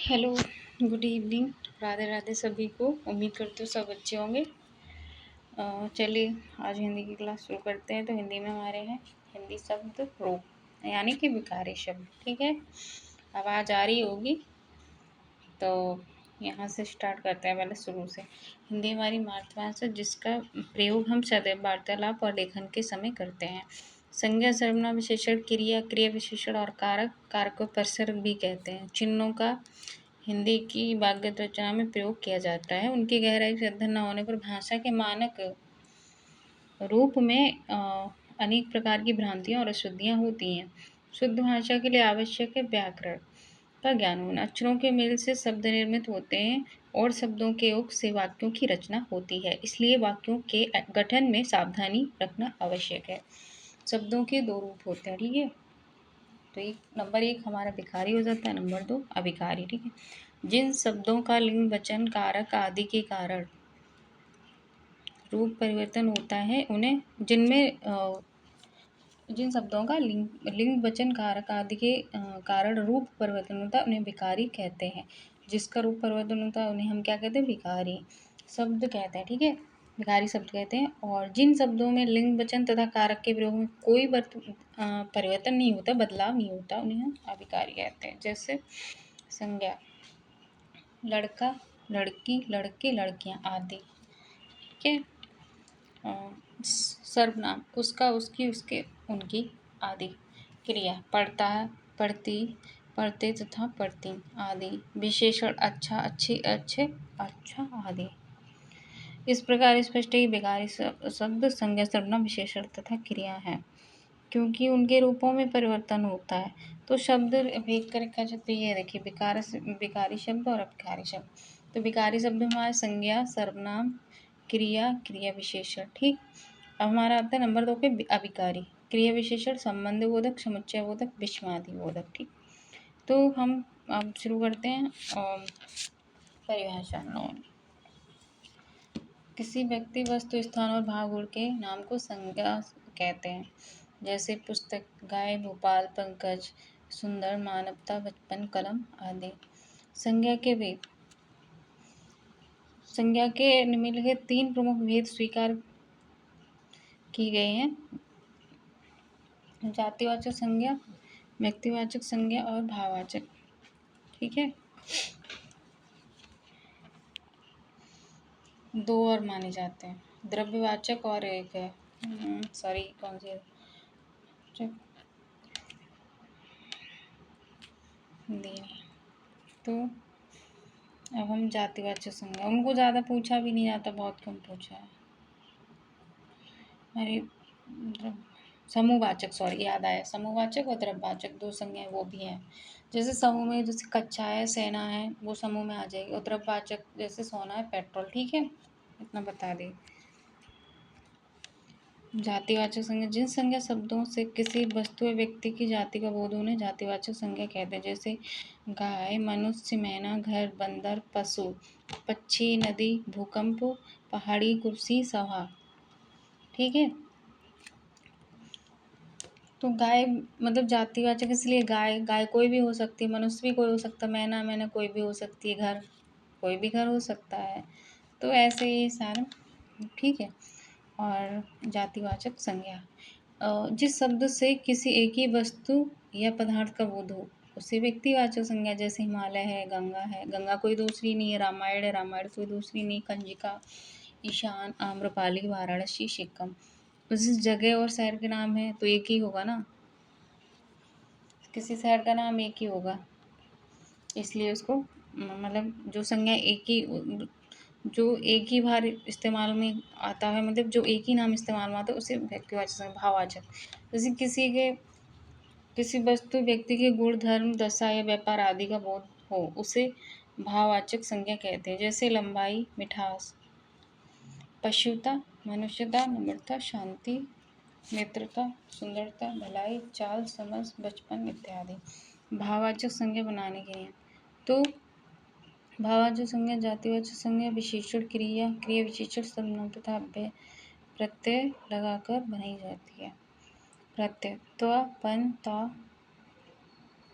Hello, good evening, Radhe Radhe सभी को। उम्मीद करती हूँ सब अच्छे होंगे। चलिए आज हिंदी की क्लास शुरू करते हैं। तो हिंदी में हमारे हैं हिंदी शब्द रूप यानी कि विकारी शब्द। ठीक है, आवाज़ आ रही होगी तो यहाँ से स्टार्ट करते हैं पहले शुरू से। हिंदी हमारी मातृभाषा जिसका प्रयोग हम सदैव वार्तालाप और लेखन के समय करते हैं। संज्ञा, सर्वनाम, विशेषण, क्रिया, क्रिया विशेषण और कारक, कारक को प्रसर्ग भी कहते हैं। चिन्हों का हिंदी की वाग्यत रचना में प्रयोग किया जाता है। उनकी गहराई से अध्ययन न होने पर भाषा के मानक रूप में अनेक प्रकार की भ्रांतियाँ और अशुद्धियाँ होती हैं। शुद्ध भाषा के लिए आवश्यक है व्याकरण का ज्ञान होना। अक्षरों के मेल से शब्द निर्मित होते हैं और शब्दों के योग से वाक्यों की रचना होती है। इसलिए वाक्यों के गठन में सावधानी रखना आवश्यक है। शब्दों के दो रूप होते हैं। ठीक है, तो नंबर 1 हमारा विकारी हो जाता है, नंबर 2 अविकारी। ठीक है, जिन शब्दों का लिंग, वचन, कारक आदि के कारण रूप परिवर्तन होता है उन्हें जिन शब्दों का लिंग वचन कारक आदि के कारण रूप परिवर्तन होता है उन्हें विकारी कहते हैं। जिसका रूप परिवर्तन होता है उन्हें हम क्या कहते हैं? विकारी शब्द कहते हैं। ठीक है, विकारी शब्द कहते हैं। और जिन शब्दों में लिंग वचन तथा कारक के प्रयोग में कोई परिवर्तन नहीं होता, बदलाव नहीं होता, उन्हें हम अविकारी कहते हैं। जैसे संज्ञा, लड़का, लड़की, लड़के, लड़कियां आदि। ठीक है, सर्वनाम, उसका, उसकी, उसके, उनकी आदि। क्रिया, पढ़ता, पढ़ती, पढ़ते तथा पढ़ती आदि। विशेषण, अच्छा, अच्छी, अच्छे, अच्छा आदि। इस प्रकार स्पष्ट है कि विकारी शब्द संज्ञा, सर्वनाम, विशेषण तथा क्रिया है क्योंकि उनके रूपों में परिवर्तन होता है। तो शब्द भेद कर रखा जाता है। ये देखिए विकारी शब्द और अविकारी शब्द। तो विकारी शब्द हमारा संज्ञा, सर्वनाम, क्रिया, क्रिया विशेषण। ठीक, अब हमारा आता है नंबर 2 पे अविकारी। क्रिया विशेषण संबंध बोधक, समुच्चय बोधक, विस्मादि बोधक। ठीक, तो हम अब शुरू करते हैं परिभाषा। किसी व्यक्ति, वस्तु, स्थान और भाव के नाम को संज्ञा कहते हैं। जैसे पुस्तक, गाय, भोपाल, पंकज, सुंदर, मानवता, बचपन, कलम आदि। संज्ञा के भेद, संज्ञा के निम्नलिखित 3 प्रमुख भेद स्वीकार की गए हैं। जातिवाचक संज्ञा, व्यक्तिवाचक संज्ञा और भाववाचक। ठीक है, 2 और माने जाते हैं, द्रव्यवाचक और एक है सॉरी कौन सी हिंदी। तो अब हम जातिवाचक संज्ञा, उनको ज़्यादा पूछा भी नहीं जाता, बहुत कम पूछा है। अरे समूहवाचक, सॉरी याद आया, समूहवाचक और द्रव्यवाचक 2 संज्ञाएं वो भी हैं। जैसे समूह में जैसे कच्चा है, सेना है, वो समूह में आ जाएगी। और द्रव्यवाचक जैसे सोना है, पेट्रोल। ठीक है, इतना बता दें। जातिवाचक संज्ञा, जिन संज्ञा शब्दों से किसी वस्तु या व्यक्ति की जाति का बोध उन्हें जातिवाचक संज्ञा कहते हैं। जैसे गाय, मनुष्य, मैना, घर, बंदर, पशु, पक्षी, नदी, भूकंप, पहाड़ी, कुर्सी, सभा। ठीक है, तो गाय मतलब जातिवाचक इसलिए, गाय गाय कोई भी हो सकती है, मनुष्य भी कोई हो सकता है, मैना मैना कोई भी हो सकती है, घर कोई भी घर हो सकता है। तो ऐसे ही सारा। ठीक है, और जातिवाचक संज्ञा, जिस शब्द से किसी एक ही वस्तु या पदार्थ का बोध हो उसे व्यक्तिवाचक संज्ञा। जैसे हिमालय है, गंगा कोई दूसरी नहीं है, रामायण है, रामायण कोई दूसरी नहीं, कंजिका, ईशान, आम्रपाली, वाराणसी, सिक्किम उस जगह और शहर के नाम है तो एक ही होगा ना, किसी शहर का नाम एक ही होगा, इसलिए उसको मतलब जो संज्ञा जो एक ही बार इस्तेमाल में आता है, मतलब जो एक ही नाम इस्तेमाल में आता है उसे व्यक्तिवाचक संज्ञा। भाववाचक, जैसे किसी वस्तु, व्यक्ति के गुण, धर्म, दशा या व्यापार आदि का बोध हो उसे भाववाचक संज्ञा कहते हैं। जैसे लंबाई, मिठास, पशुता, मनुष्यता, नम्रता, शांति, मित्रता, सुंदरता, भलाई, चाल, समझ, बचपन इत्यादि। भाववाचक संज्ञा बनाने के लिए तो भाववाचक संज्ञा, जातिवाचक संज्ञा, विशेषण, क्रिया, क्रिया विशेषण, सर्वनाम तथा प्रत्यय लगाकर बनाई जाती है। प्रत्यय त्व, पन, ता,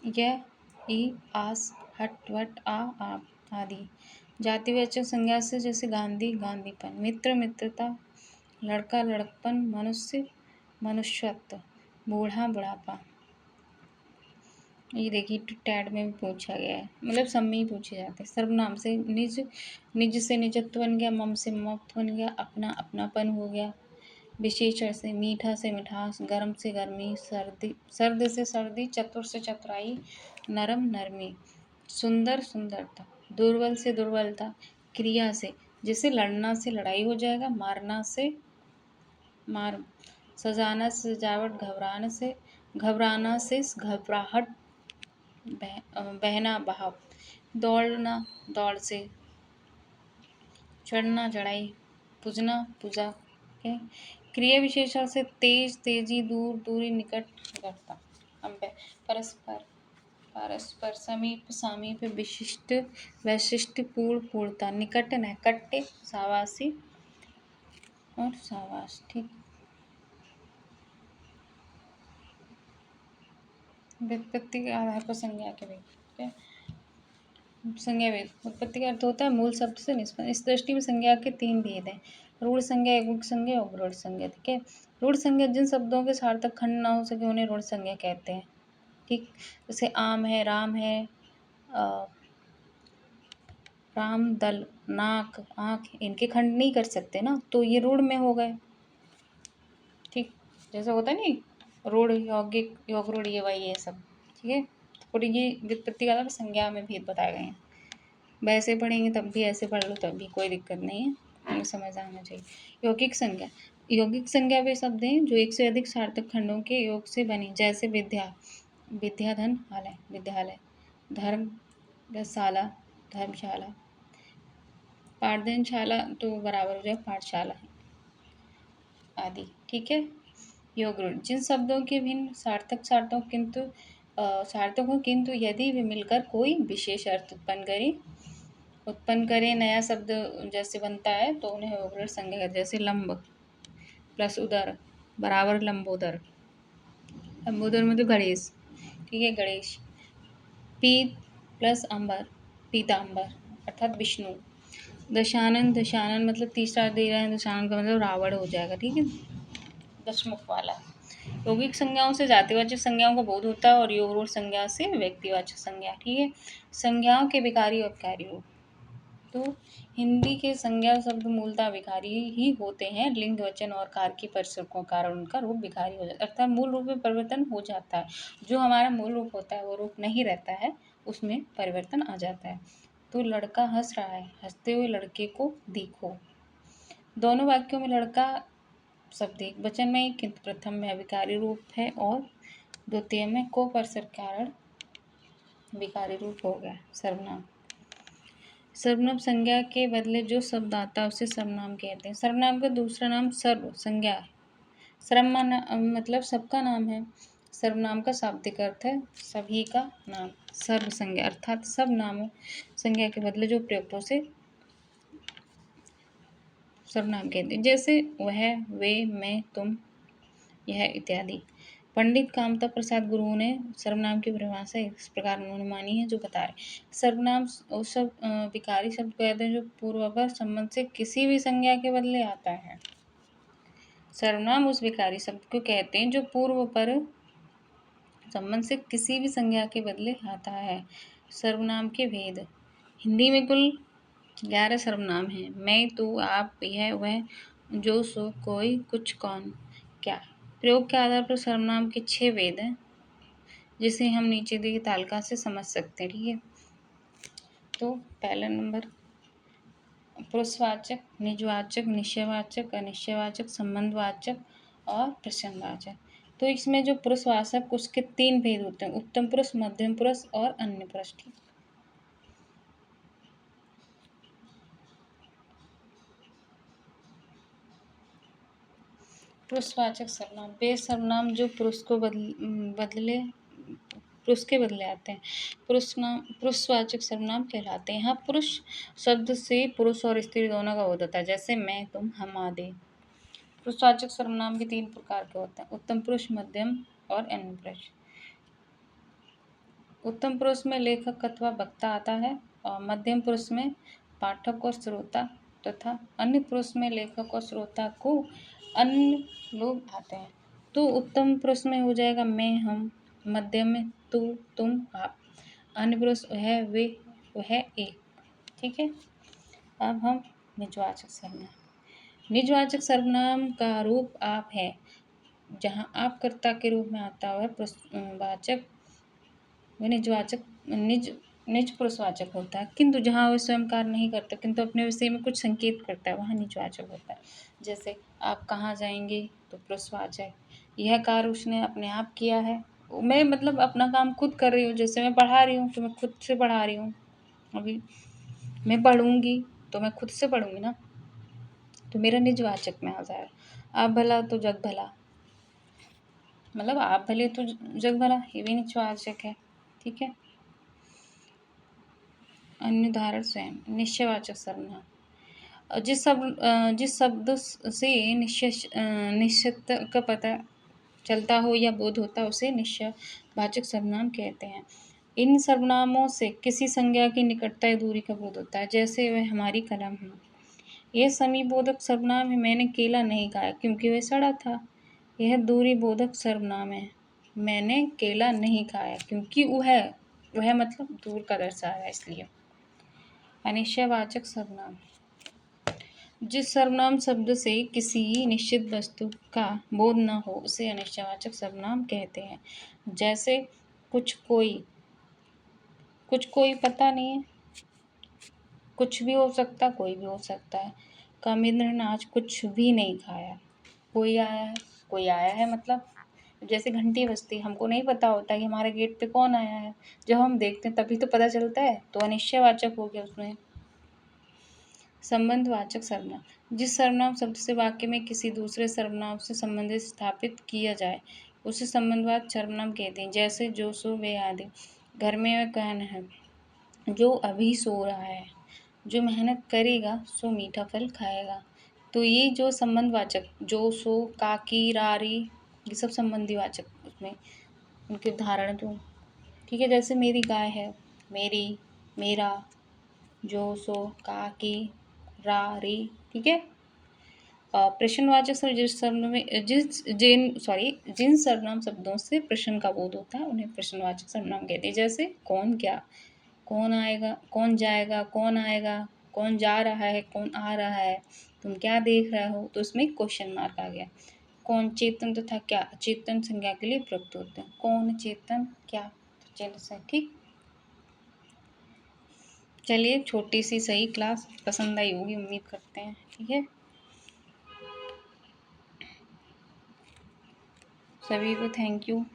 य, ई, आस, हट वट आप आदि। जातिवाचक संज्ञा से जैसे गांधी गांधीपन, मित्र मित्रता, लड़का लड़कपन, मनुष्य मनुष्यत्व, बूढ़ा बुढ़ापा। ये देखिए टैड में भी पूछा गया है, मतलब सब में ही पूछे जाते हैं। सर्वनाम से निज, निज से निजत्व बन गया, मम से ममत्व बन गया, अपना अपनापन हो गया। विशेषण से मीठा से मिठास, गर्म से गर्मी, सर्दी सर्द से सर्दी, चतुर से चतुराई, नरम नरमी, सुंदर सुंदरता, दुर्बल से दुर्बलता, क्रिया से जैसे लड़ना से लड़ाई हो जाएगा, मारना से मार, सजाना से सजावट, घबराना से घबराहट, बहना बहाव, दौड़ना दौड़ से, चढ़ना चढ़ाई, पूजना पूजा के। क्रिया विशेषण से तेज तेजी, दूर दूरी, निकट निकटता। परस्पर परस्पर, समीप सामीप, विशिष्ट वैशिष्ट, पूर्ण पूर्णता, निकट नैकट्य, सावासी और सावास। ठीक। व्युत्पत्ति के आधार पर संज्ञा के भेद। ठीक है, संज्ञा भेद। उत्पत्ति का अर्थ होता है मूल शब्द से निष्पन्न। इस दृष्टि में संज्ञा के 3 भेद हैं, रूढ़ संज्ञा, यौगिक संज्ञा और रूढ़ संज्ञा। ठीक है, रूढ़ संज्ञा जिन शब्दों के सार्थक खंड ना हो सके उन्हें रूढ़ संज्ञा कहते हैं। ठीक, जैसे आम है, राम है, राम, दल, नाक, आँख, इनके खंड नहीं कर सकते ना, तो ये रूढ़ में हो गए। ठीक, जैसा होता नहीं रूढ़, यौगिक, योग रूढ़, ये वही है सब। ठीक है, और ये व्युत्पत्ति का संज्ञा में भेद बताए गए हैं। वैसे पढ़ेंगे तब भी, ऐसे पढ़ लो तब भी, कोई दिक्कत नहीं है, हमें समझ आना चाहिए। यौगिक संज्ञा, यौगिक संज्ञा वे शब्द हैं जो एक से अधिक सार्थक खंडों के योग से बने, जैसे विद्या, विद्याधन आलय, विद्यालय, धर्म, शाला, धर्मशाला, पाठशाला तो बराबर हो जाए पाठशाला आदि। ठीक है, योग रूढ़, जिन शब्दों के भिन्न सार्थक हो किंतु यदि वे मिलकर कोई विशेष अर्थ उत्पन्न करे, नया शब्द जैसे बनता है तो उन्हें योग रूढ़ संज्ञा कहते हैं। जैसे लंब प्लस उदर बराबर लंबोदर, लंबोदर मतलब गणेश। ठीक है, गणेश। पीत प्लस अंबर, पीतांबर अर्थात विष्णु। दशानन, दशानन मतलब तीसरा दे रहे हैं, दशानन का मतलब रावण हो जाएगा। ठीक है, दशमुख वाला। यौगिक संज्ञाओं से जातिवाचक संज्ञाओं का बोध होता है और योग रूढ़ संज्ञा से व्यक्तिवाचक संज्ञा। ठीक है, संज्ञाओं के विकारी और कार्य रूप। तो हिंदी के संज्ञा शब्द मूलतः विकारी ही होते हैं, लिंग वचन और कार की परिसरों के कारण उनका रूप विकारी हो जाता है, अर्थात मूल रूप में परिवर्तन हो जाता है। जो हमारा मूल रूप होता है वो रूप नहीं रहता है, उसमें परिवर्तन आ जाता है। तो लड़का हंस रहा है, हंसते हुए लड़के को देखो। दोनों वाक्यों में लड़का शब्द एक वचन में, किंतु प्रथम में अविकारी रूप है और द्वितीय में को परिसर कारण विकारी रूप हो गया। सर्वनाम, सर्वनाम संज्ञा के बदले जो शब्द आता है उसे सर्वनाम कहते हैं। सर्वनाम का दूसरा नाम सर्व संज्ञा है। सर्व मतलब सबका नाम है। सर्वनाम का शाब्दिक अर्थ है सभी का नाम। सर्व संज्ञा अर्थात सब नामों संज्ञा के बदले जो प्रयुक्त हो उसे सर्वनाम कहते हैं। जैसे वह, वे, मैं, तुम, यह इत्यादि। पंडित कामता प्रसाद गुरु ने सर्वनाम की परिभाषा इस प्रकार उन्होंने मानी है जो बता रहे। सर्वनाम उस विकारी शब्द कहते हैं जो पूर्वपर संबंध से किसी भी संज्ञा के बदले आता है। सर्वनाम उस विकारी शब्द को कहते हैं जो पूर्व पर संबंध से किसी भी संज्ञा के बदले आता है। सर्वनाम के भेद, हिंदी में कुल 11 सर्वनाम हैं। मैं, तू, आप, यह, वह, जो, सो, कोई, कुछ, कौन, क्या। प्रयोग के आधार पर सर्वनाम के 6 भेद हैं जिसे हम नीचे दी तालिका से समझ सकते हैं। ठीक है, तो पहला नंबर पुरुषवाचक, निजवाचक, निश्चयवाचक, अनिश्चयवाचक, संबंधवाचक और प्रसंगवाचक। तो इसमें जो पुरुषवाचक उसके 3 भेद होते हैं, उत्तम पुरुष, मध्यम पुरुष और अन्य पुरुष। ठीक, पुरुषवाचक सर्वनाम वे सर्वनाम जो पुरुष के बदले आते हैं, पुरुषवाचक सर्वनाम कहलाते हैं। यहाँ पुरुष शब्द से पुरुष और स्त्री दोनों का बोध होता है, जैसे मैं, तुम, हम आदि। पुरुषवाचक सर्वनाम भी 3 प्रकार के होते हैं, उत्तम पुरुष, मध्यम और अन्य पुरुष। उत्तम पुरुष में लेखक अथवा वक्ता आता है और मध्यम पुरुष में पाठक और श्रोता तथा अन्य पुरुष में लेखक और श्रोता को अन्य लोग आते हैं। तो उत्तम पुरुष में हो जाएगा मैं, हम। मध्यम में तू, तुम, आप। अन्य पुरुष वह, वे, वह, एक। ठीक है। अब हम निजवाचक सर्वनाम। निजवाचक सर्वनाम का रूप आप है। जहाँ आप कर्ता के रूप में आता है वाचक वह निजवाचक निज पुरुषवाचक होता है, किंतु जहाँ वह स्वयं कार्य नहीं करता किंतु अपने विषय में कुछ संकेत करता है वहाँ निजवाचक होता है। जैसे आप कहाँ जाएंगे तो पुरुषवाचक। यह कार्य उसने अपने आप किया है। मैं मतलब अपना काम खुद कर रही हूँ। जैसे मैं पढ़ा रही हूँ तो मैं खुद से पढ़ा रही हूँ। अभी मैं पढ़ूंगी तो मैं खुद से पढ़ूंगी ना, तो मेरा निजवाचक में आ जाएगा। आप भला तो जग भला, मतलब आप भले तो जग भला, ये भी निजवाचक है। ठीक है। अन्य उदाहरण स्वयं। निश्चयवाचक सर्वनाम। जिस शब्द से निश्चित का पता चलता हो या बोध होता है उसे निश्चयवाचक सर्वनाम कहते हैं। इन सर्वनामों से किसी संज्ञा की निकटता या दूरी का बोध होता है। जैसे वह हमारी कलम है। यह समीप बोधक सर्वनाम है। मैंने केला नहीं खाया क्योंकि वह सड़ा था। यह दूरी बोधक सर्वनाम है। मैंने केला नहीं खाया क्योंकि वह मतलब दूर का दर्शाया इसलिए। अनिश्चयवाचक सर्वनाम। जिस सर्वनाम शब्द से किसी निश्चित वस्तु का बोध न हो उसे अनिश्चयवाचक सर्वनाम कहते हैं। जैसे कुछ कोई पता नहीं है। कुछ भी हो सकता, कोई भी हो सकता है। कामिंद्र ने आज कुछ भी नहीं खाया। कोई आया है मतलब जैसे घंटी बजती, हमको नहीं पता होता कि हमारे गेट पे कौन आया है। जब हम देखते हैं तभी तो पता चलता है, तो अनिश्चयवाचक हो गया उसमें। संबंधवाचक सर्वनाम। जिस सर्वनाम शब्द से वाक्य में किसी दूसरे सर्वनाम से संबंधित स्थापित किया जाए उसे संबंधवाचक सर्वनाम कहते हैं। जैसे जो, सो, वे आदि। घर में वह कौन है जो अभी सो रहा है। जो मेहनत करेगा सो मीठा फल खाएगा। तो ये जो संबंधवाचक जो, सो, काकी, रारी, ये सब संबंधीवाचक उसमें उनके उदाहरण तो ठीक है। जैसे मेरी गाय है, मेरी, मेरा, जो, सो, काकी, री। ठीक है। प्रश्नवाचक शब्द जिन सर्वनाम शब्दों से प्रश्न का बोध होता है उन्हें प्रश्नवाचक सर्वनाम कहते हैं। जैसे कौन, क्या, कौन आएगा, कौन जाएगा, कौन आएगा, कौन जा रहा है, कौन आ रहा है, तुम क्या देख रहे हो, तो इसमें क्वेश्चन मार्क आ गया। कौन, चेतन तथा क्या चेतन संज्ञा के लिए प्रयुक्त होते हैं। कौन, चेतन, क्या, तो चेतन से। ठीक। चलिए, छोटी सी सही क्लास पसंद आई होगी उम्मीद करते हैं। ठीक है। सभी को थैंक यू।